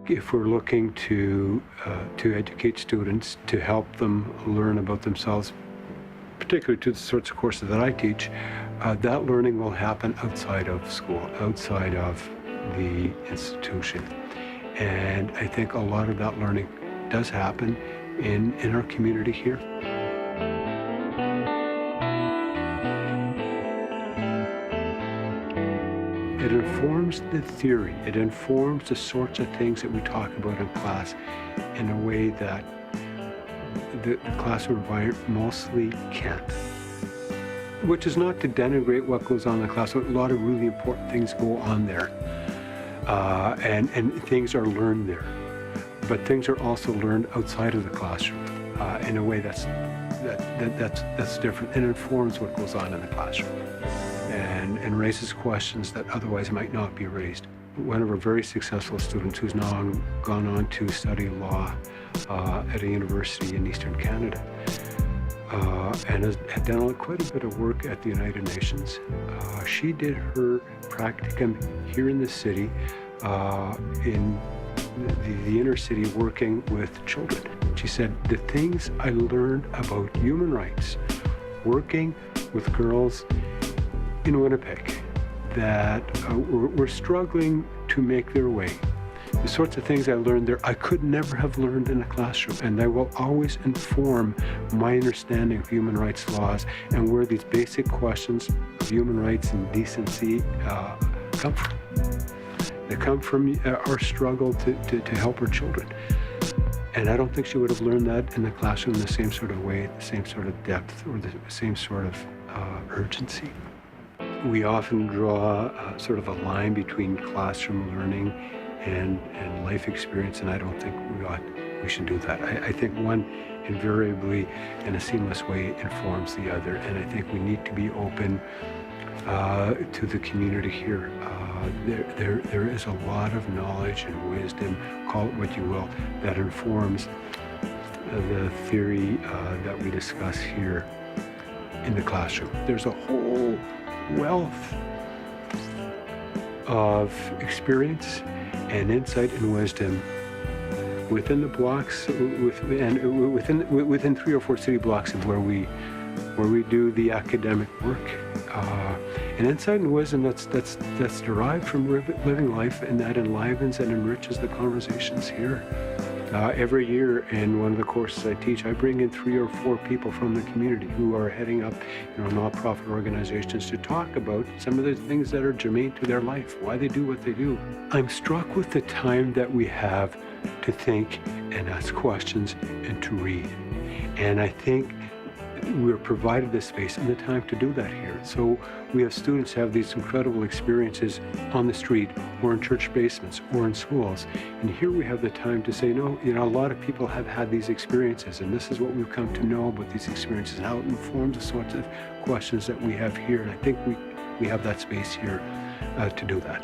if we're looking to educate students, to help them learn about themselves, particularly to the sorts of courses that I teach, that learning will happen outside of school, outside of the institution. And I think a lot of that learning does happen in our community here. It informs the theory. It informs the sorts of things that we talk about in class in a way that the classroom environment mostly can't. Which is not to denigrate what goes on in the class. A lot of really important things go on there. And things are learned there. But things are also learned outside of the classroom in a way that's different and informs what goes on in the classroom. And raises questions that otherwise might not be raised. One of our very successful students who's now gone on to study law at a university in Eastern Canada and has done quite a bit of work at the United Nations. She did her practicum here in the city, in the inner city, working with children. She said, the things I learned about human rights working with girls in Winnipeg that were struggling to make their way. The sorts of things I learned there, I could never have learned in a classroom, and they will always inform my understanding of human rights laws and where these basic questions of human rights and decency come from. They come from our struggle to help our children. And I don't think she would have learned that in the classroom in the same sort of way, the same sort of depth, or the same sort of urgency. We often draw sort of a line between classroom learning and life experience, and I don't think we should do that. I think one invariably, in a seamless way, informs the other, and I think we need to be open to the community here. There is a lot of knowledge and wisdom, call it what you will, that informs the theory that we discuss here in the classroom. There's a whole wealth of experience and insight and wisdom within the blocks, within 3 or 4 city blocks of where we do the academic work, and insight and wisdom that's derived from living life, and that enlivens and enriches the conversations here. Every year in one of the courses I teach, I bring in 3 or 4 people from the community who are heading up, nonprofit organizations to talk about some of the things that are germane to their life, why they do what they do. I'm struck with the time that we have to think and ask questions and to read. And I think we're provided the space and the time to do that here. So we have students have these incredible experiences on the street or in church basements or in schools. And here we have the time to say, no, a lot of people have had these experiences, and this is what we've come to know about these experiences and how it informs the sorts of questions that we have here. And I think we have that space here to do that.